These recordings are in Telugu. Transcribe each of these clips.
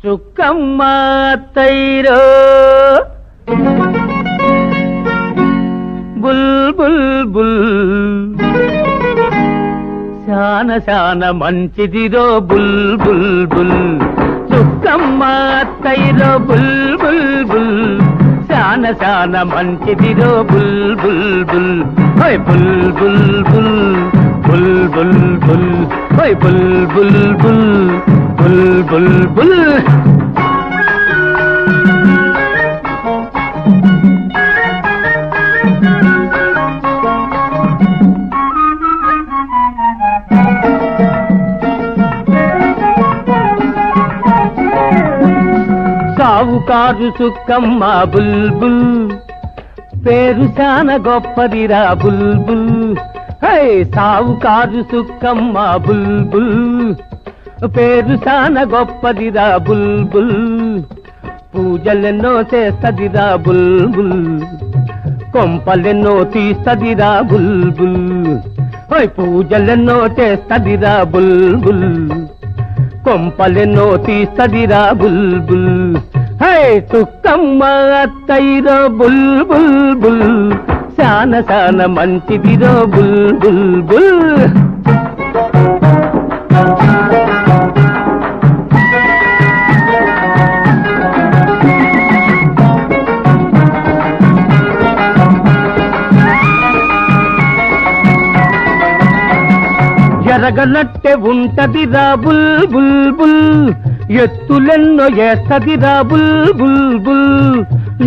చుక్కమ్మ తైరో బుల్ బుల్ బుల్ శాన శాన మంచిదిరో బుల్ బుల్ బుల్ చుక్కమ్మ తైరో బుల్ బుల్ బుల్ శాన శాన మంచిదిరో బుల్ బుల్ బుల్ హోయ్ బుల్ బుల్ బుల్ బుల్ బుల్ బుల్ హోయ్ బుల్ బుల్ బుల్ బుల్ బుల్ బుల్ సావుకారు సుక్కమ్మ బుల్బుల్ పేరు శాన గొప్పదిరా బుల్బుల్ హై సావుకారు సుక్కమ్మ బుల్బుల్ పేరు శాన గొప్పదిరా బుల్బుల్ పూజలెన్నో చేస్తదిరా బుల్బుల్ కొంపలెన్నో తీస్తదిరా బుల్బుల్ హై పూజలెన్నో చేస్తదిరా బుల్బుల్ కొంపలెన్నో తీస్తదిరా బుల్బుల్ హై చుక్కమ్మ అత్తయ్యరో బుల్ బుల్ బుల్ శాన శాన మంచిదిరో బుల్ బుల్ బుల్ ఎరగనట్టే ఉంటదిరా బుల్ బుల్ బుల్ ఎత్తులెన్నో ఏస్తదిరా బుల్ బుల్ బుల్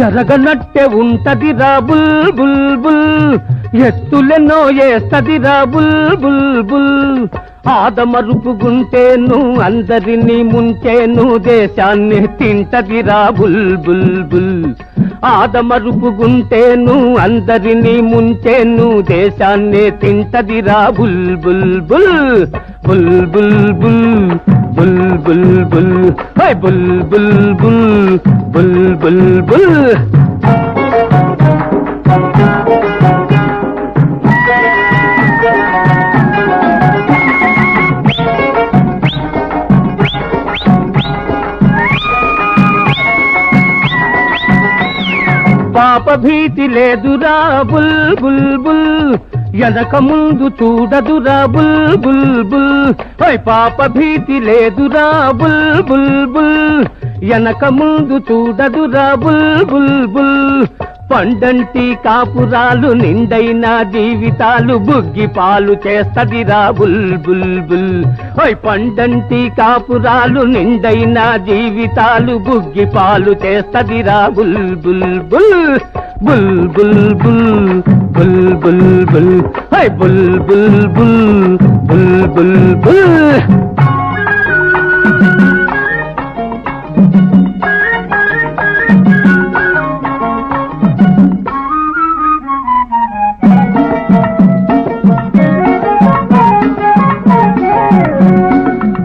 ఎరగనట్టే ఉంటదిరా బుల్ బుల్ బుల్ ఎత్తులెన్నో ఏస్తదిరా బుల్ బుల్ బుల్ ఆదమరుపుగుంటేను అందరినీ ముంచేను దేశాన్ని తింటదిరా బుల్ బుల్ బుల్ ఆదమరుపుగుంటేను అందరినీ ముంచేను దేశాన్ని తింటదిరా బుల్ బుల్ బుల్ బుల్ బుల్ బుల్ బుల్ బుల్ బుల్ హై బుల్ బుల్ బుల్ బుల్ బుల్ బుల్ పాప భీతి లేదురా బుల్ బుల్ బుల్ ఎనక ముందు చూడదురా బుల్ బుల్ బుల్ ఓయ్ పాప భీతి లేదురా బుల్ బుల్ బుల్ ఎనక ముందు చూడదురా బుల్ బుల్ బుల్ పండంటి కాపురాలు నిండైన జీవితాలు బుగ్గి పాలు చేస్తదిరా బుల్ బుల్ బుల్ ఓయ్ పండంటి కాపురాలు నిండైన జీవితాలు బుగ్గి పాలు చేస్తదిరా బుల్ బుల్ బుల్ బుల్ బుల్ బుల్ బుల్ బుల్ బుల్ ఓయ్ బుల్ బుల్ బుల్ బుల్ బుల్ బుల్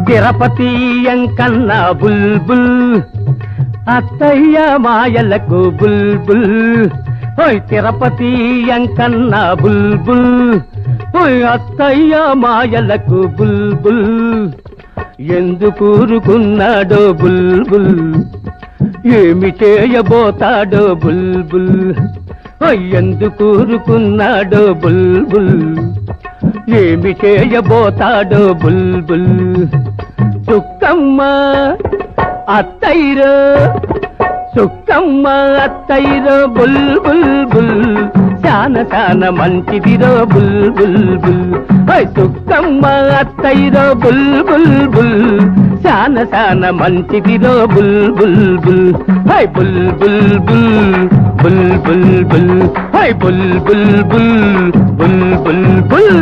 తిరుపతి ఎంకన్న బుల్ బుల్ అత్తయ్య మాయలకు బుల్ బుల్ ఓయ్ తిరుపతి ఎంకన్న బుల్ బుల్ ఓయ్ అత్తయ్య మాయలకు బుల్ బుల్ ఎందుకూరుకున్నాడో బుల్ బుల్ ఏమి చేయబోతాడో బుల్ బుల్ ఓయ్ ఎందుకూరుకున్నాడో బుల్ బుల్ ఏమి చేయబోతాడో బుల్ బుల్ చుక్కమ్మ అత్తయ్యరో చుక్కమ్మ అత్తయ్యరో బుల్ బుల్ బుల్ శాన శాన మంచిదిరో బుల్ బుల్ బుల్ హై చుక్కమ్మ అత్తయ్యరో బుల్ బుల్ బుల్ శాన శాన మంచిదిరో బుల్ బుల్ బుల్ హై బుల్ బుల్ బుల్ బుల్ బుల్ బుల్ హై బుల్ బుల్ బుల్ బుల్ బుల్ బుల్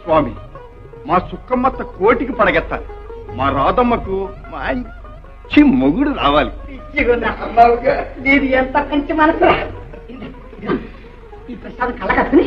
స్వామి మా సుక్కమ్మత్త కోటికి పడగెత్తాలి మా రాధమ్మకు మంచి మొగుడు రావాలి నీది ఎంత కంచి మనసు ఈ ప్రసాదం కలగని